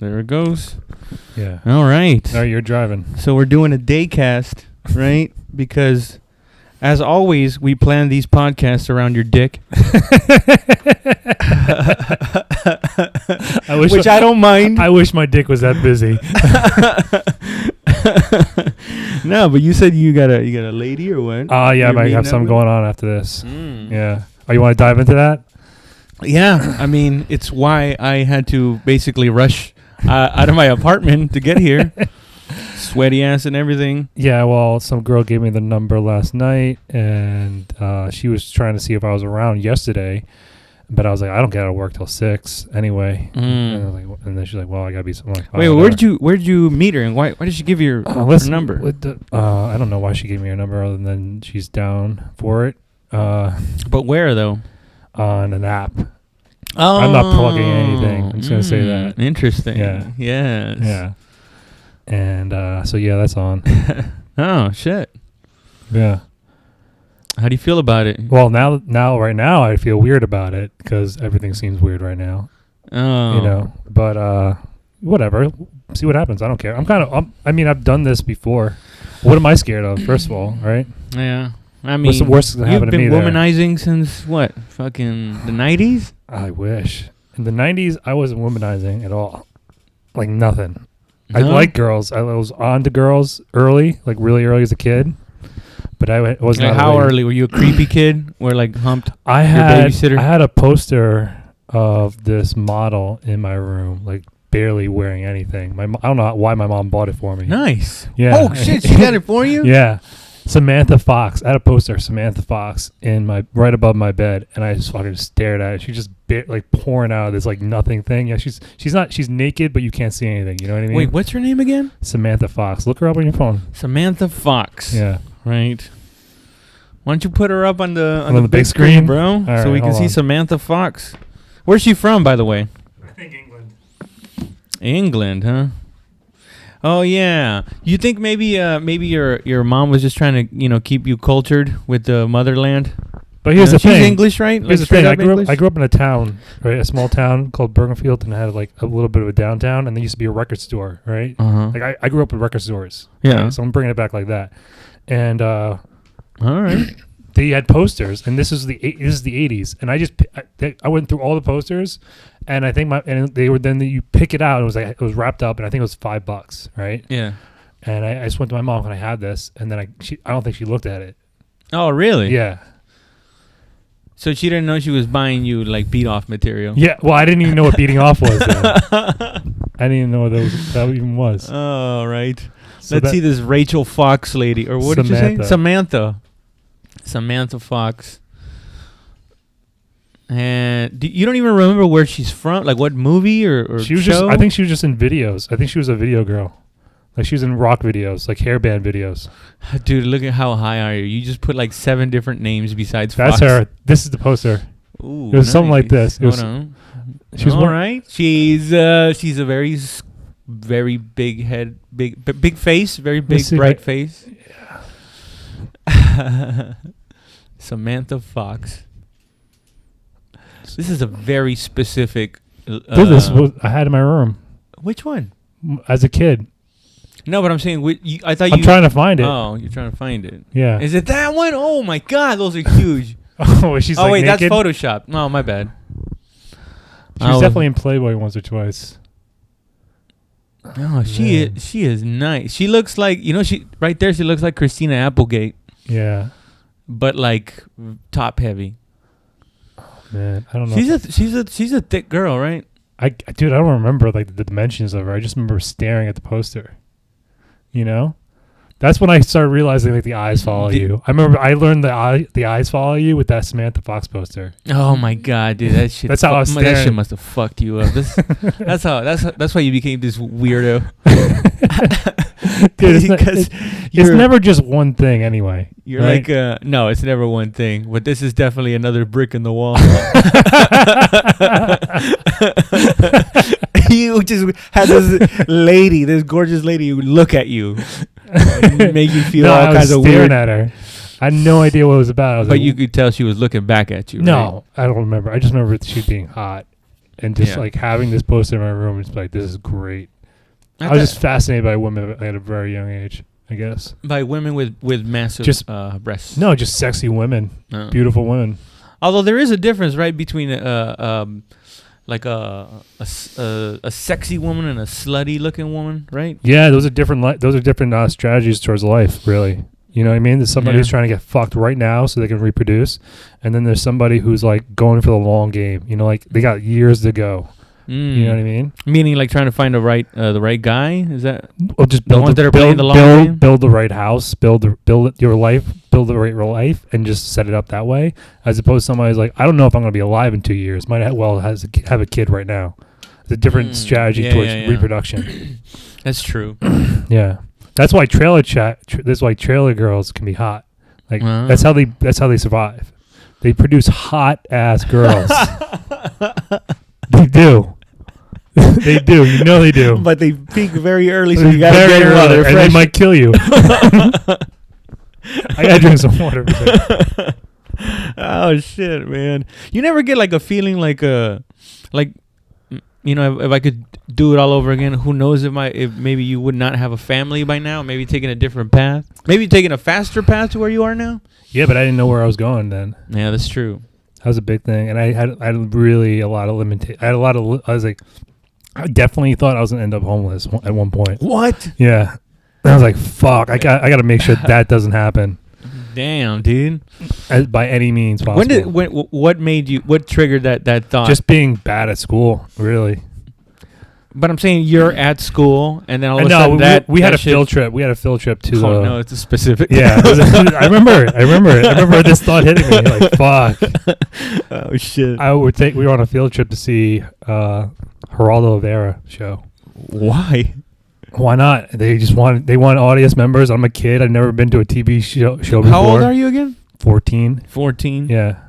There it goes. Yeah. All right. No, you're driving. So we're doing a day cast, right? Because, as always, we plan these podcasts around your dick. Which I don't mind. I wish my dick was that busy. No, but you said you got a lady or what? Yeah, I might have something going on after this. Yeah. Oh, you want to dive into that? Yeah. I mean, it's why I had to basically rush out of my apartment to get here. Sweaty ass and everything. Yeah, well, some girl gave me the number last night, and she was trying to see if I was around yesterday. But I was like, I don't get out of work till 6 anyway. And, I was like, and then she's like, well, I gotta be something. Like, wait, where did you meet her, and why did she give you her number? I don't know why she gave me her number other than she's down for it. But where though? On an app. Oh, I'm not plugging anything. I'm just gonna say that. Interesting. Yeah. Yes. Yeah. And so yeah, that's on. Oh shit. Yeah. How do you feel about it? Well, right now, I feel weird about it because everything seems weird right now. Oh. You know, but whatever. See what happens. I don't care. I've done this before. What am I scared of? First of all, right? Yeah. I mean, what's the worst that happened to me? You've been womanizing since what? Fucking the 90s? I wish. In the 90s, I wasn't womanizing at all. Like nothing. No? I liked girls. I was on to girls early, like really early as a kid. But I wasn't. Like how early? Were you a creepy kid? Where like humped your babysitter? I had a poster of this model in my room, like barely wearing anything. I don't know why my mom bought it for me. Nice. Yeah. Oh shit, she got it for you? Yeah. Samantha Fox. I had a poster of Samantha Fox in right above my bed, and I just fucking stared at it. She just like pouring out of this like nothing thing. Yeah, she's naked, but you can't see anything. You know what I mean? Wait, what's her name again? Samantha Fox. Look her up on your phone. Samantha Fox. Yeah. Right. Why don't you put her up on the big screen, bro, right, so we can see Samantha Fox. Where's she from, by the way? I think England. England, huh? Oh yeah. You think maybe your mom was just trying to keep you cultured with the motherland? But here's the thing. She's English, right? Here's the thing. I grew up in a town, right? A small town called Bergenfield, and it had like a little bit of a downtown, and there used to be a record store, right? Like I grew up with record stores. Yeah. Right? So I'm bringing it back like that, and all right. They had posters, and this is the 80s, and I went through all the posters, and I think you pick it out. It was wrapped up, and I think it was $5, right? Yeah. And I just went to my mom and I had this, and then I don't think she looked at it. Oh really? Yeah. So she didn't know she was buying you like beat off material. Yeah. Well, I didn't even know what beating off was. I didn't even know what that even was. Oh right. So Let's see this Rachel Fox lady, or what did you say? Samantha Fox. And you don't even remember where she's from, like what movie or she was show? I think she was just in videos. I think she was a video girl. Like she was in rock videos, like hair band videos. Dude, look at how high are you? You just put like 7 different names besides That's Fox. her. This is the poster. Ooh, it was something like this. Hold on. She was all right. She's a very big head, big face, very big bright face. Yeah. Samantha Fox. This is a very specific. This was I had in my room. Which one? As a kid. No, but I'm saying I thought I'm trying to find it. Oh, you're trying to find it. Yeah. Is it that one? Oh my God, those are huge. She's oh like wait, naked? that's Photoshop. No, my bad. She was definitely in Playboy once or twice. Oh, she is nice. She looks like she right there. She looks like Christina Applegate. Yeah. But like top heavy. Oh, man, I don't know. She's a thick girl, right? Dude, I don't remember like the dimensions of her. I just remember staring at the poster. You know, that's when I started realizing like the eyes follow you. I remember I learned the eyes follow you with that Samantha Fox poster. Oh my God, dude, that shit. That's how I was staring. That shit must have fucked you up. That's why you became this weirdo. Dude, it's never just one thing anyway. You're right? Like, no, it's never one thing. But this is definitely another brick in the wall. You just had this gorgeous lady who look at you and make you feel all kinds of weird. At her. I had no idea what it was about. But you could tell she was looking back at you. No, right? I don't remember. I just remember she being hot. and just like having this poster in my room, it's like, this is great. I was just fascinated by women at a very young age, I guess. By women with massive breasts. No, just sexy women, beautiful women. Although there is a difference, right, between like a sexy woman and a slutty looking woman, right? Yeah, those are different. Those are different strategies towards life, really. You know what I mean? There's somebody who's trying to get fucked right now so they can reproduce, and then there's somebody who's like going for the long game. You know, like they got years to go. You know what I mean? Meaning, like trying to find the right guy. Is that? Well, just build the right house, build your life, build the right life, and just set it up that way. As opposed to somebody's like, I don't know if I'm going to be alive in 2 years. Might have a kid right now. It's a different strategy towards reproduction. That's true. Yeah, that's why that's why trailer girls can be hot. Like that's how they survive. They produce hot ass girls. They do. They do. You know they do. But they peak very early, so you got to get them while they're fresh. And they might kill you. I got to drink some water. Oh, shit, man. You never get like a feeling like you know, if I could do it all over again, who knows if maybe you would not have a family by now, maybe taking a different path, maybe taking a faster path to where you are now. Yeah, but I didn't know where I was going then. Yeah, that's true. That was a big thing, and I had really a lot of limitations. I was like, I definitely thought I was gonna end up homeless at one point. What? Yeah, and I was like, fuck, I got to make sure that doesn't happen. Damn, dude. By any means possible. What triggered that thought? Just being bad at school, really. But I'm saying you're at school, and then all of a sudden we had a field trip. We had a field trip to. Oh no, it's a specific. Yeah, I remember it. I remember this thought hitting me. Like, fuck. Oh shit. We were on a field trip to see Geraldo Rivera show. Why? Why not? They want audience members. I'm a kid. I've never been to a TV show before. How old are you again? 14. 14. Yeah.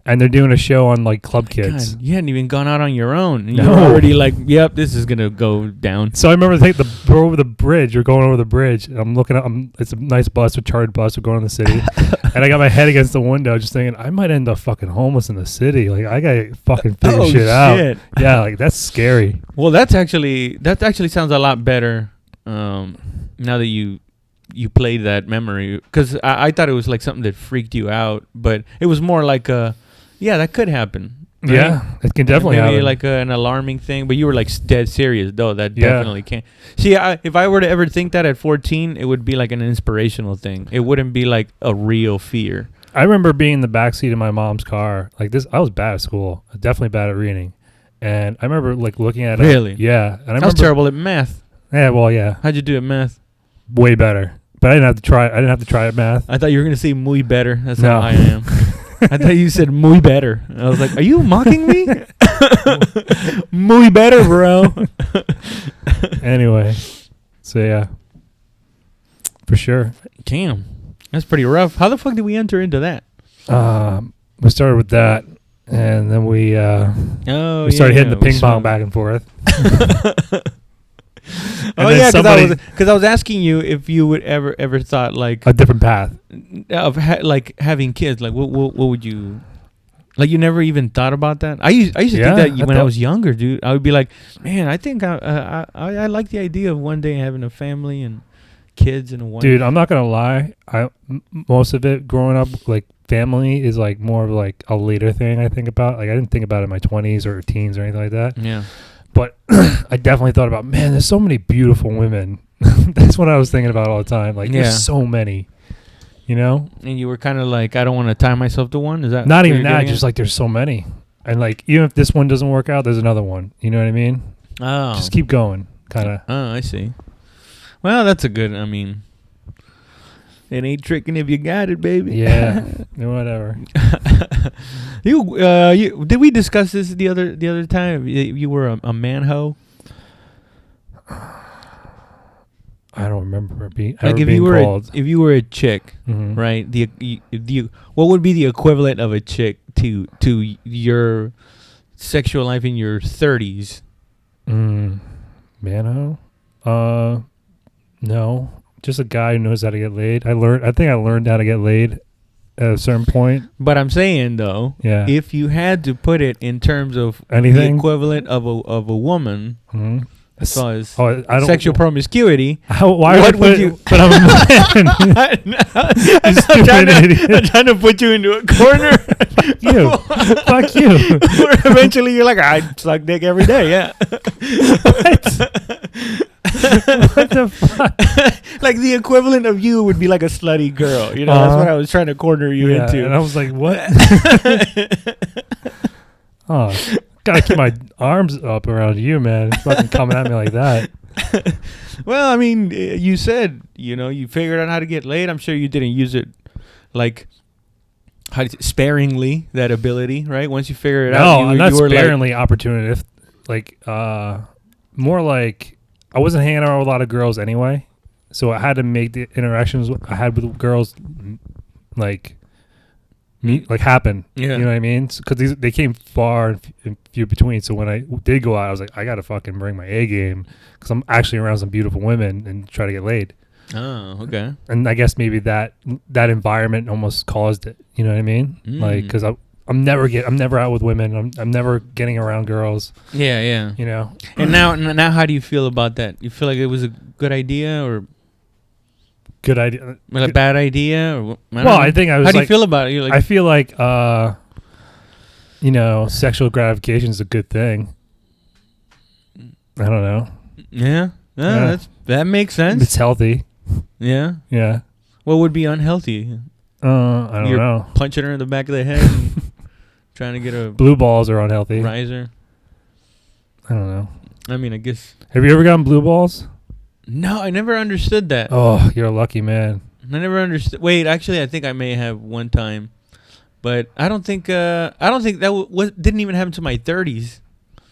And they're doing a show on like club kids. God, you hadn't even gone out on your own. And no. You were already like, yep, this is gonna go down. So I remember we're over the bridge. We're going over the bridge. And I'm looking at. It's a nice bus, a chartered bus. We're going in the city, and I got my head against the window, just thinking I might end up fucking homeless in the city. Like I gotta fucking figure shit out. Yeah, like that's scary. Well, that actually sounds a lot better. Now that you played that memory, because I thought it was like something that freaked you out, but it was more like that could happen. Right? Yeah, it can definitely happen. Maybe like an alarming thing, but you were like dead serious though. That definitely can't. See, if I were to ever think that at 14, it would be like an inspirational thing. It wouldn't be like a real fear. I remember being in the backseat of my mom's car. Like this, I was bad at school. I was definitely bad at reading, and I remember like looking at really. Yeah, and I was terrible at math. Yeah, well, yeah. How'd you do at math? Way better, but I didn't have to try at math. I thought you were gonna say muy better. That's how I am. I thought you said muy better. I was like, are you mocking me? Muy better, bro. Anyway, so yeah, for sure. Damn, that's pretty rough. How the fuck did we enter into that? We started with that, and then we started hitting the ping pong back and forth. Oh yeah, because I was asking you if you would ever thought like a different path of like having kids. Like what would you like? You never even thought about that. I used to think that when I was younger, dude. I would be like, man, I think I like the idea of one day having a family and kids and a wife. Dude, I'm not gonna lie. Most of it growing up, like family is like more of like a later thing. I think about like I didn't think about it in my 20s or teens or anything like that. Yeah. But I definitely thought about, man, there's so many beautiful women. That's what I was thinking about all the time. Like, there's so many, you know? And you were kind of like, I don't want to tie myself to one? Is that not even that? Just like there's so many. And like, even if this one doesn't work out, there's another one. You know what I mean? Oh. Just keep going, kind of. Oh, I see. Well, that's a good, I mean, it ain't tricking if you got it, baby. Yeah, whatever. You did we discuss this the other time? You were a man-ho? I don't remember being like if you were a chick, mm-hmm. right? What would be the equivalent of a chick to your sexual life in your 30s? Man-ho? No. Just a guy who knows how to get laid. I think I learned how to get laid at a certain point. But I'm saying though, if you had to put it in terms of anything, the equivalent of a woman, as far as sexual promiscuity, what would you? But I'm a man. I'm trying to put you into a corner. Fuck you. Or eventually you're like, I suck dick every day. Yeah. What the fuck? Like the equivalent of you would be like a slutty girl. You know, that's what I was trying to corner you into. And I was like, what? Oh, gotta keep my arms up around you, man. It's fucking coming at me like that. Well, I mean, you said, you figured out how to get laid. I'm sure you didn't use it like sparingly, that ability, right? Once you figure it out. No, not sparingly opportunity. Like, more like I wasn't hanging out with a lot of girls anyway. So I had to make the interactions I had with girls like happen. Yeah. You know what I mean? Because they came far and few between. So when I did go out, I was like, I got to fucking bring my A game because I'm actually around some beautiful women and try to get laid. Oh, okay. And I guess maybe that environment almost caused it. You know what I mean? Like, because I'm never out with women. I'm never getting around girls. Yeah, yeah. You know? And now how do you feel about that? You feel like it was a good idea or... Good idea. Well, a bad idea? Or I think I was. How do you feel about it? You're like, I feel like, sexual gratification is a good thing. I don't know. Yeah. That makes sense. It's healthy. Yeah. Yeah. What would be unhealthy? I don't know. Punching her in the back of the head and trying to get a... Blue balls are unhealthy. Riser. I don't know. I mean, I guess... Have you ever gotten blue balls? No, I never understood that. Oh, you're a lucky man. I never understood. Wait, actually, I think I may have one time, but I don't think that didn't even happen to my 30s.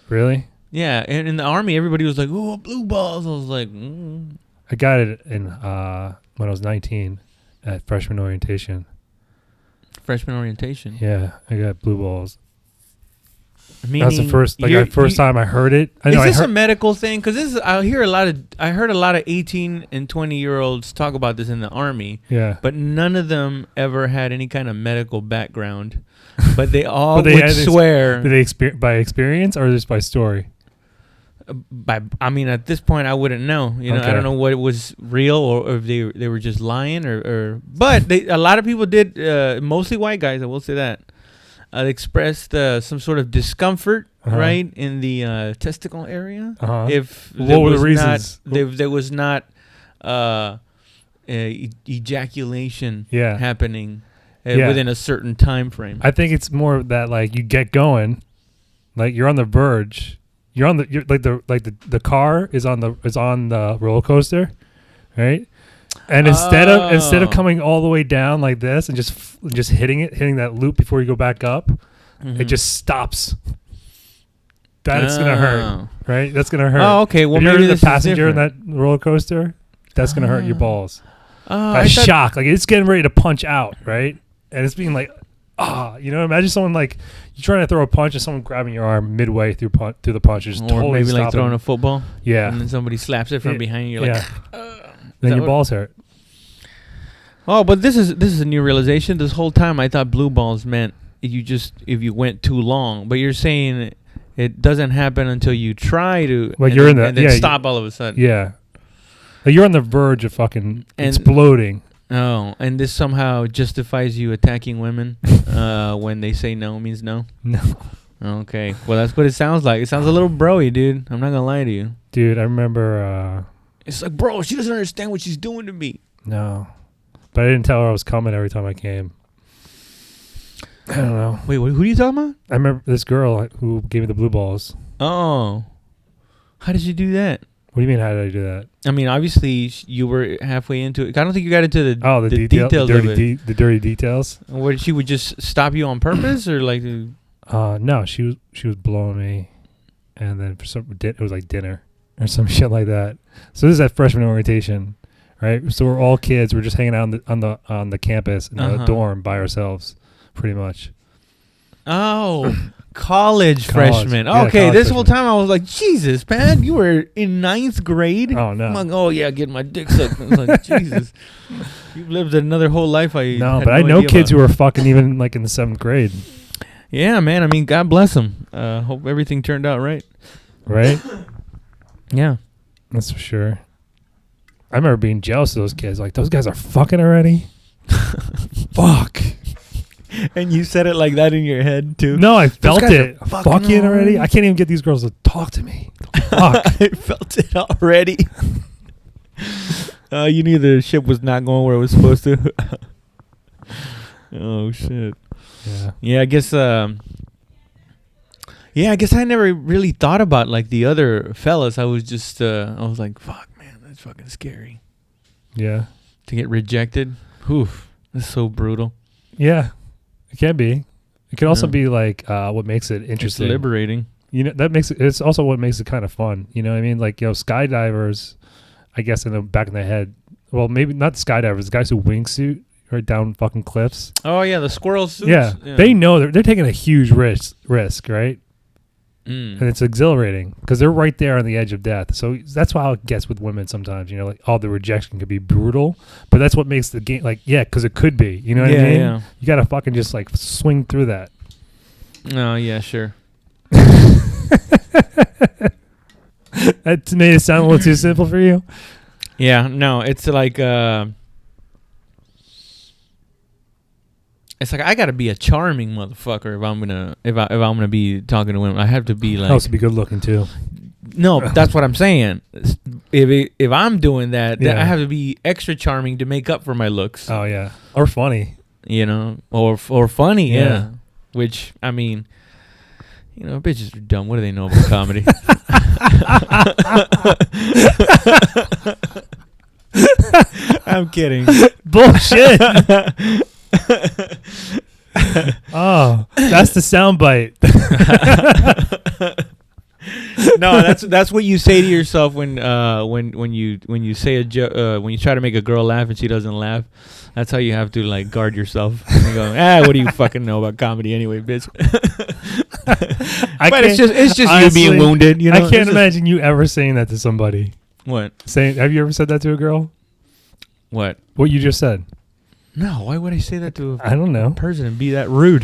Really? Yeah, and in the Army, everybody was like, "Oh, blue balls." I was like, I got it in when I was 19 at freshman orientation. Freshman orientation. Yeah, I got blue balls. Meaning that's the first time I heard it. Is this a medical thing? Because I heard a lot of 18 and 20-year-olds talk about this in the Army. Yeah. But none of them ever had any kind of medical background. But they all would swear. Did they by experience or just by story? At this point, I wouldn't know. Okay. I don't know what was real or if they were just lying or. But a lot of people did. Mostly white guys. I will say that. Expressed some sort of discomfort, right, in the testicle area. If what were the reasons? If there was not ejaculation happening within a certain time frame. I think it's more that like you get going, like you're on the verge. You're the car is on the roller coaster, right? And instead of coming all the way down like this and just hitting that loop before you go back up, it just stops. That's gonna hurt, right? That's gonna hurt. Oh, okay. Well, if maybe you're the passenger in that roller coaster, that's gonna hurt your balls. By shock, like it's getting ready to punch out, right? And it's being like, imagine someone like you're trying to throw a punch and someone grabbing your arm midway through the punch, just totally maybe like throwing a football. Yeah, and then somebody slaps it from behind you. You're like, then your balls hurt. Oh, but this is a new realization. This whole time I thought blue balls meant if you went too long. But you're saying it doesn't happen until you try to, like and then stop all of a sudden. Yeah, like you're on the verge of fucking exploding. Oh, and this somehow justifies you attacking women when they say no means no. No. Okay, well that's what it sounds like. It sounds a little broy, dude. I'm not gonna lie to you, dude. I remember. It's like, bro, she doesn't understand what she's doing to me. No. But I didn't tell her I was coming every time I came. I don't know. Wait, who are you talking about? I remember this girl who gave me the blue balls. Oh. How did you do that? What do you mean, how did I do that? I mean, obviously, you were halfway into it. I don't think you got into the details of it. The dirty details. Or she would just stop you on purpose? Or like... No, she was blowing me. And then it was like dinner or some shit like that. So this is at freshman orientation. Right, so we're all kids. We're just hanging out on the campus in the dorm by ourselves, pretty much. Oh, college freshman. Yeah, okay, college this whole freshman. time I was like, Jesus, man, you were in 9th grade? Oh, no. I'm like, oh, yeah, getting my dick sucked. I was like, Jesus. You've lived another whole life. No, but I know kids who are fucking even like in the 7th grade. Yeah, man. I mean, God bless them. Hope everything turned out right. Right? Yeah. That's for sure. I remember being jealous of those kids. Like, those guys are fucking already? Fuck. And you said it like that in your head, too? No, I felt it. Fucking Fucking already? I can't even get these girls to talk to me. Fuck. I felt it already. You knew the ship was not going where it was supposed to. Oh, shit. Yeah. Yeah, I guess... I guess I never really thought about, like, the other fellas. I was just... I was like, fuck, man, that's fucking scary. Yeah. To get rejected. Oof. That's so brutal. Yeah. It can be. It can also be like what makes it interesting. It's liberating. You know, that makes it. It's also what makes it kind of fun. You know what I mean? Like, skydivers. I guess in the back of the head. Well, maybe not skydivers. The guys who wingsuit right down fucking cliffs. Oh yeah, the squirrel suits. Yeah. They know they're taking a huge risk, right? And And it's exhilarating because they're right there on the edge of death. So that's how it gets with women sometimes. You know, like, the rejection can be brutal, but that's what makes the game, like, because it could be. You know what I mean? Yeah. You got to fucking just, like, swing through that. Oh, yeah, sure. That made it sound a little too simple for you? Yeah, no, it's like I gotta be a charming motherfucker if I'm gonna be talking to women. I have to be like. Also be good looking too. No, that's what I'm saying. If I'm doing that, then Yeah. I have to be extra charming to make up for my looks. Oh yeah, or funny. You know, or funny. Yeah. Yeah. Which, I mean, bitches are dumb. What do they know about comedy? I'm kidding. Bullshit. Oh, that's the soundbite. No, that's what you say to yourself when you say a joke, when you try to make a girl laugh and she doesn't laugh. That's how you have to, like, guard yourself. And you go, what do you fucking know about comedy anyway, bitch? But it's just honestly, you being wounded. You know? I can't imagine you ever saying that to somebody. What? Have you ever said that to a girl? What? What you just said. No, why would I say that to I don't know. person and be that rude?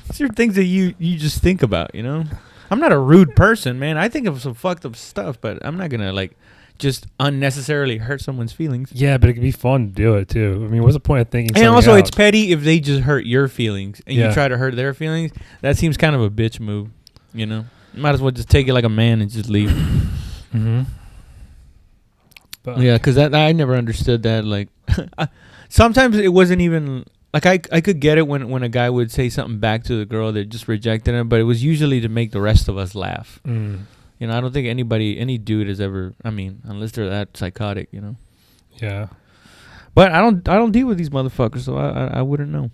These are things that you just think about, you know? I'm not a rude person, man. I think of some fucked up stuff, but I'm not going to, like, just unnecessarily hurt someone's feelings. Yeah, but it can be fun to do it, too. I mean, what's the point of thinking And also, out? it's petty if they just hurt your feelings and Yeah. you try to hurt their feelings. That seems kind of a bitch move, you know? Might as well just take it like a man and just leave. Mm-hmm. But Yeah, because I never understood that. Like, sometimes it wasn't even... Like, I could get it when a guy would say something back to the girl that just rejected him, but it was usually to make the rest of us laugh. You know, I don't think any dude has ever... I mean, unless they're that psychotic, you know? Yeah. But I don't deal with these motherfuckers, so I wouldn't know.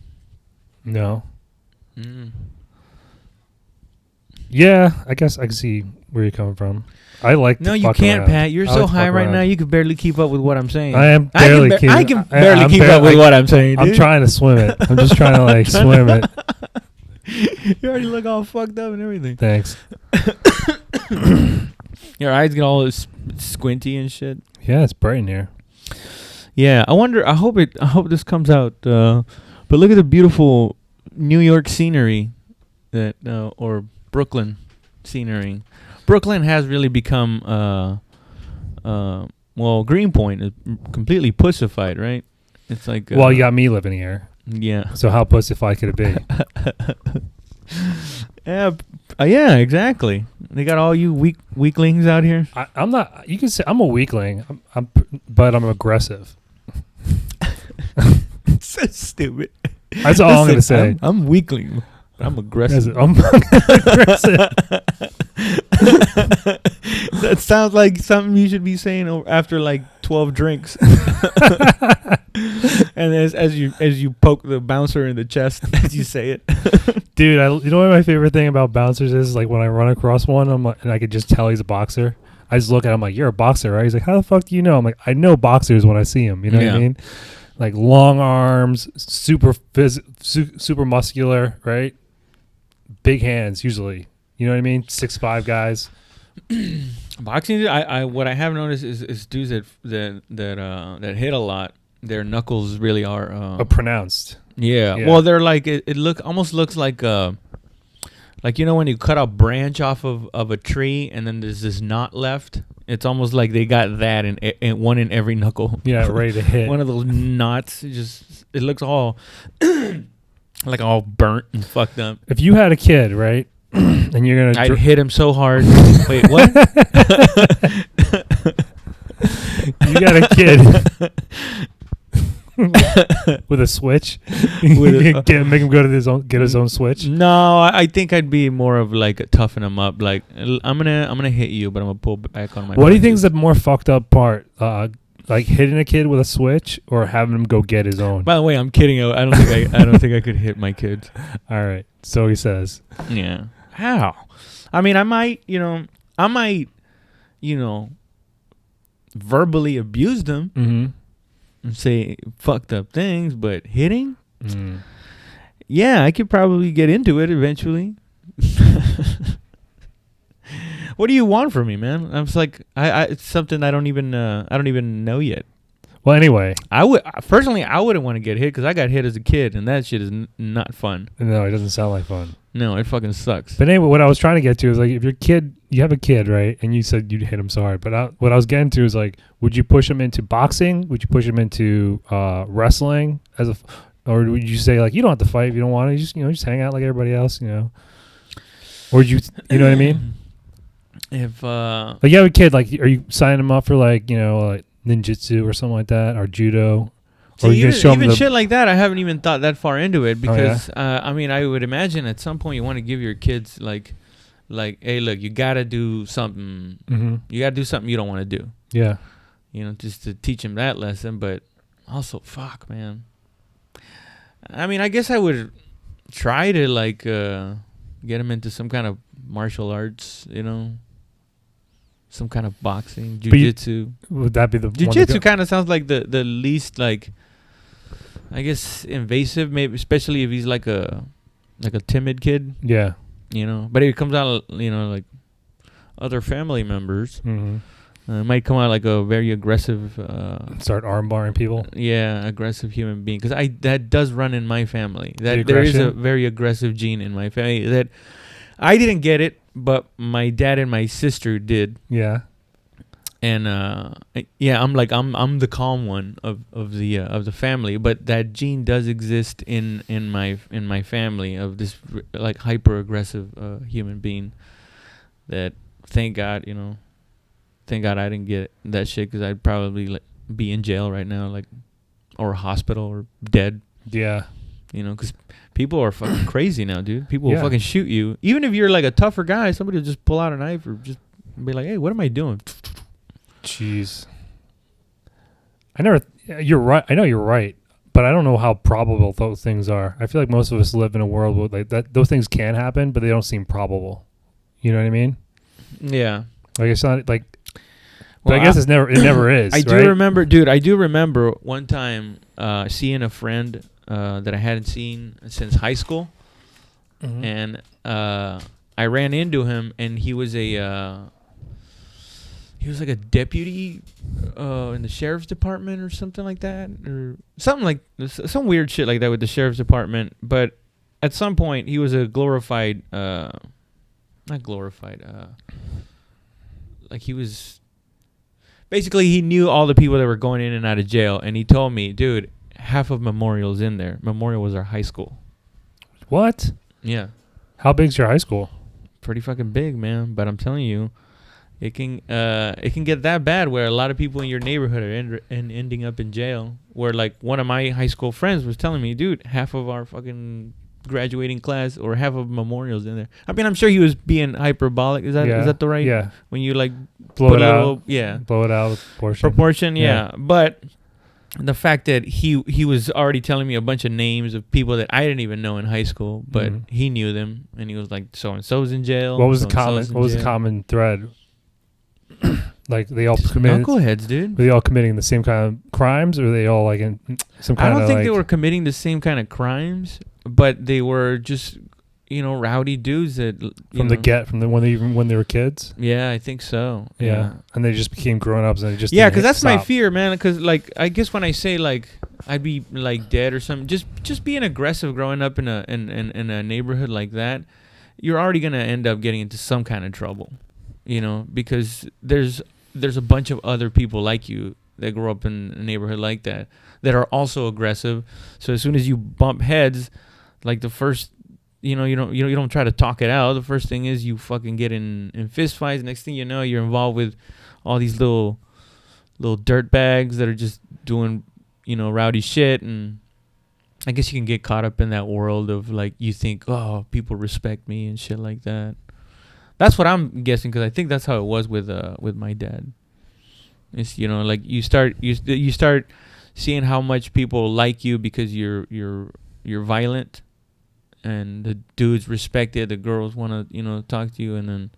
No. Yeah, I guess I can see where you're coming from. I like. No, to you fuck can't, around. Pat. You're I so like to high fuck right around. now. You could barely keep up with what I'm saying. I am barely. I can barely keep up with what I'm saying. I'm Dude. trying to swim it. I'm just trying to like swim it. You already look all fucked up and everything. Thanks. Your eyes get all squinty and shit. Yeah, it's bright in here. Yeah, I wonder. I hope this comes out. But look at the beautiful New York scenery, or Brooklyn scenery. Brooklyn has really become, Greenpoint is completely pussified, right? It's like, Well, you got me living here. Yeah. So how pussified could it be? Yeah, exactly. They got all you weaklings out here. I'm not. You can say I'm a weakling. But I'm aggressive. So stupid. That's all I'm gonna say. I'm weakling. I'm aggressive. I'm aggressive. That sounds like something you should be saying after like 12 drinks. And as you poke the bouncer in the chest as you say it. Dude, you know what my favorite thing about bouncers is? Like when I run across one, I'm like, and I could just tell he's a boxer. I just look at him like, you're a boxer, right? He's like, how the fuck do you know? I'm like, I know boxers when I see them. You know what I mean? Like long arms, super muscular, right? big hands usually. You know what I mean? 6'5" guys. Boxing, I what I have noticed is dudes that hit a lot. Their knuckles really are Pronounced. Yeah. Well, they're like it almost looks like when you cut a branch off of a tree and then there's this knot left. It's almost like they got that in one in every knuckle. Yeah, ready to hit. One of those knots. It looks all like all burnt and fucked up. If you had a kid, right? And you're gonna I'd hit him so hard. Wait, what? You got a kid with a switch. Make him go to get his own switch. No, I think I'd be more of like a toughen him up. Like I'm gonna hit you, but I'm gonna pull back on my. What do you think is the more fucked up part? Like hitting a kid with a switch or having him go get his own? By the way, I'm kidding. I don't think I could hit my kids. All right, so he says. Yeah. How? I mean, I might, verbally abuse them and say fucked up things, but hitting? Yeah, I could probably get into it eventually. What do you want from me, man? I was like, it's something I don't even know yet. Well, anyway, I wouldn't want to get hit because I got hit as a kid, and that shit is not fun. No, it doesn't sound like fun. No, it fucking sucks. But anyway, what I was trying to get to is like, if you have a kid, right? And you said you'd hit him so hard, but what I was getting to is like, would you push him into boxing? Would you push him into wrestling or would you say like, you don't have to fight if you don't want to? Just hang out like everybody else, Or would you know what I mean? If like you have a kid, like, are you signing him up for like like ninjutsu or something like that, or judo? Or you show even shit like that, I haven't even thought that far into it because I mean, I would imagine at some point you want to give your kids like, hey, look, you gotta do something. You gotta do something you don't want to do. Yeah, just to teach them that lesson. But also, fuck, man. I mean, I guess I would try to like get them into some kind of martial arts, some kind of boxing, jiu-jitsu. Would that be the jiu-jitsu? Kind of sounds like the least like, I guess, invasive, maybe, especially if he's like a timid kid. Yeah. But if it comes out, like other family members, it might come out like a very aggressive. Start armbarring people. Yeah, aggressive human being. Because that does run in my family. That there is a very aggressive gene in my family that I didn't get it, but my dad and my sister did. Yeah. And I'm the calm one of the family, but that gene does exist in my family of this like hyper aggressive human being. That thank God I didn't get that shit because I'd probably be in jail right now, or hospital or dead. Yeah. Because people are fucking crazy now, dude. People will fucking shoot you, even if you're like a tougher guy. Somebody will just pull out a knife or just be like, "Hey, what am I doing?" Jeez. You're right. I know you're right, but I don't know how probable those things are. I feel like most of us live in a world where like that those things can happen, but they don't seem probable. You know what I mean? Yeah. Like it's not like. But I guess it never is. I do remember, dude. I do remember one time seeing a friend that I hadn't seen since high school, and I ran into him, and he was like a deputy in the sheriff's department or something like that, or some weird shit like that with the sheriff's department. But at some point, he was a glorified, not glorified, like he was. Basically, he knew all the people that were going in and out of jail, and he told me, dude, half of Memorial's in there. Memorial was our high school. What? Yeah. How big's your high school? Pretty fucking big, man. But I'm telling you, it can get that bad where a lot of people in your neighborhood are ending up in jail. Where like one of my high school friends was telling me, dude, half of our fucking graduating class or half of Memorial's in there. I mean, I'm sure he was being hyperbolic. Is that the right? Yeah. When you like blow it out. Blow it out proportion. Yeah. But the fact that he was already telling me a bunch of names of people that I didn't even know in high school, but he knew them, and he was like, so and so's in jail. What was the common thread? Like they all committed knuckleheads, dude. Were they all committing the same kind of crimes, or were they all like in some kind of? I don't think they were committing the same kind of crimes, but they were just, rowdy dudes that when they were kids. Yeah, I think so. Yeah. And they just became grown-ups and they just because that's my fear, man. Because like I guess when I say like I'd be like dead or something, just being aggressive growing up in a neighborhood like that, you're already gonna end up getting into some kind of trouble, because there's a bunch of other people like you that grow up in a neighborhood like that are also aggressive. So as soon as you bump heads, like the first, you don't try to talk it out. The first thing is you fucking get in fist fights. Next thing you know, you're involved with all these little dirt bags that are just doing, rowdy shit. And I guess you can get caught up in that world of like, you think, oh, people respect me and shit like that. That's what I'm guessing, because I think that's how it was with my dad. It's like you start seeing how much people like you because you're violent, and the dudes respect it. The girls want to talk to you, and then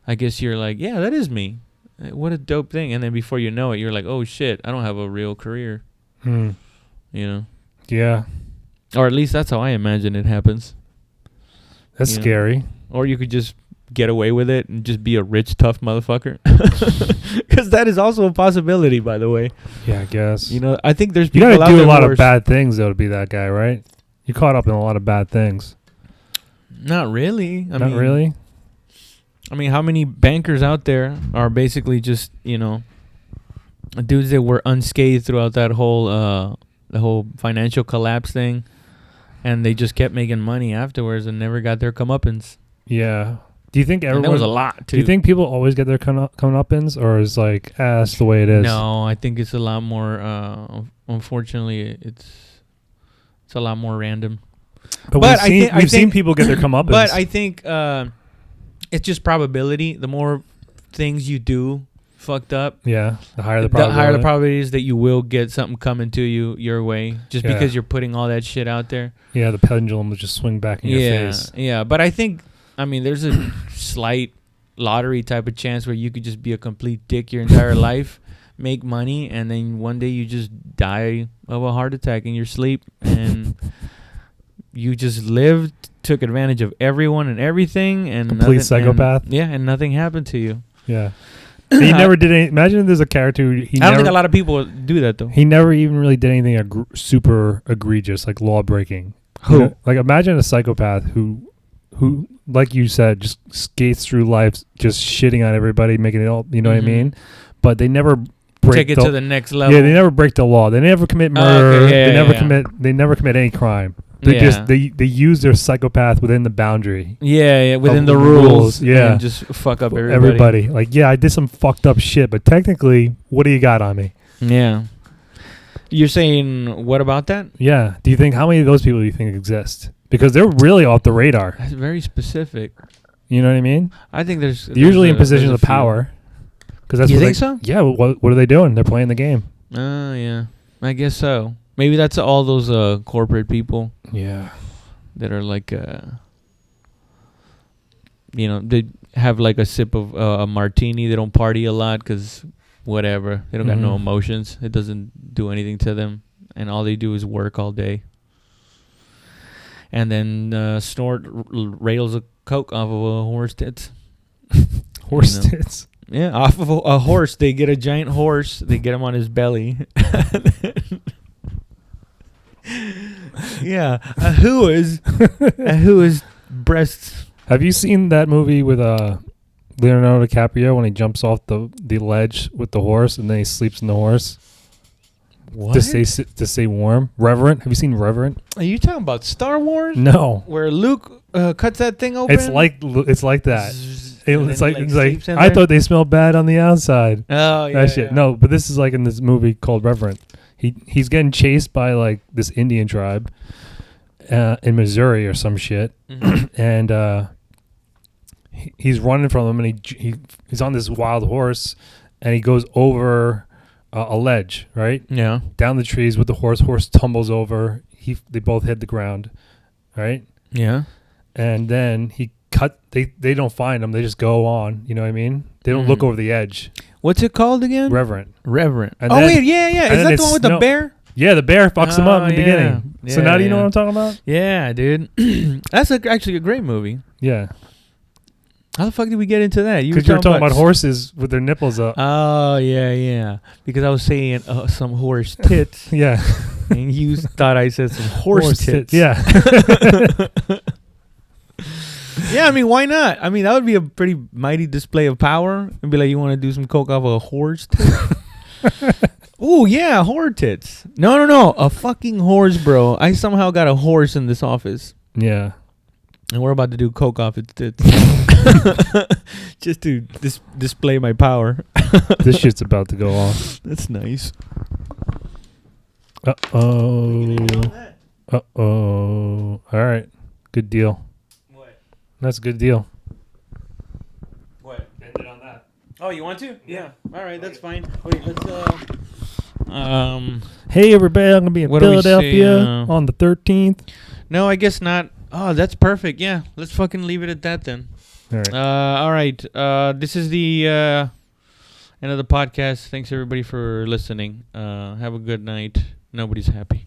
I guess you're like, yeah, that is me. What a dope thing. And then before you know it, you're like, oh shit, I don't have a real career. Yeah. Or at least that's how I imagine it happens. That's scary. Or you could just get away with it and just be a rich, tough motherfucker. Because that is also a possibility, by the way. Yeah, I guess. I think there's people you gotta do a lot of bad things, though, to be that guy, right? You caught up in a lot of bad things. Not really. Not really? I mean, how many bankers out there are basically just, dudes that were unscathed throughout that whole the whole financial collapse thing, and they just kept making money afterwards and never got their comeuppance. Yeah. Do you think everyone... And there was a lot, too. Do you think people always get their comeuppance, or is like, that's the way it is? No, I think it's a lot more... unfortunately, it's a lot more random. But we've seen people get their comeuppance. But I think it's just probability. The more things you do fucked up... Yeah, the higher the probability. The higher the probability is that you will get something coming to you your way, just because you're putting all that shit out there. Yeah, the pendulum will just swing back in your face. Yeah, but I think... there's a slight lottery type of chance where you could just be a complete dick your entire life, make money, and then one day you just die of a heart attack in your sleep, and you just lived, took advantage of everyone and everything, and complete psychopath. And nothing happened to you. Yeah. He never did any... Imagine if there's a character who... I don't think a lot of people do that, though. He never even really did anything super egregious, like law-breaking. Who? Like, imagine a psychopath who, like you said, just skates through life, just shitting on everybody, making it all, what I mean? But they never take it to the next level. Yeah, they never break the law. They never commit murder. They never commit any crime. They use their psychopath within the boundary. Yeah, within the rules. Yeah, and just fuck up everybody. Like, yeah, I did some fucked up shit, but technically, what do you got on me? Yeah. You're saying what about that? Yeah. Do you think how many of those people do you think exist? Because they're really off the radar. That's very specific. You know what I mean? I think they're usually in positions of power. Because that's you think so? Yeah. What are they doing? They're playing the game. Yeah. I guess so. Maybe that's all those corporate people. Yeah. That are like, they have like a sip of a martini. They don't party a lot because whatever. They don't got no emotions. It doesn't do anything to them. And all they do is work all day. And then snort rails of coke off of a horse tits. Horse tits? Yeah, off of a horse. They get a giant horse. They get him on his belly. Yeah, a who is breasts. Have you seen that movie with Leonardo DiCaprio when he jumps off the ledge with the horse and then he sleeps in the horse? What? To stay warm. Reverent. Have you seen Reverent? Are you talking about Star Wars? No. Where Luke cuts that thing open? It's like that. It's like I thought they smelled bad on the outside. Oh, yeah. That shit. Yeah. No, but this is like in this movie called Reverent. He's getting chased by like this Indian tribe in Missouri or some shit. Mm-hmm. And he's running from them, and he's on this wild horse, and he goes over a ledge, right? Yeah. Down the trees with the horse. Horse tumbles over. They both hit the ground, right? Yeah. And then they don't find him. They just go on. You know what I mean? They don't look over the edge. What's it called again? Reverent. And wait, yeah. Is that the one with the bear? Yeah, the bear fucks him up in the beginning. Yeah, so now do you know what I'm talking about? Yeah, dude. That's actually a great movie. Yeah. How the fuck did we get into that? Because you were talking about horses with their nipples up. Oh, yeah. Because I was saying some horse tits. Yeah. And you thought I said some horse tits. Yeah. Yeah, I mean, why not? I mean, that would be a pretty mighty display of power. And be like, you want to do some coke off of a horse tit? Oh, yeah, horse tits. No. A fucking horse, bro. I somehow got a horse in this office. Yeah. And we're about to do coke off its tits. Just to display my power. This shit's about to go off. That's nice. Uh-oh. Uh-oh. All right. Good deal. What? That's a good deal. What? End it on that. Oh, you want to? Yeah. All right, that's fine. Wait, let's Hey everybody, I'm gonna be in Philadelphia on the 13th. No, I guess not. Oh, that's perfect. Yeah, let's fucking leave it at that then. All right. This is the end of the podcast. Thanks everybody for listening. Have a good night. Nobody's happy.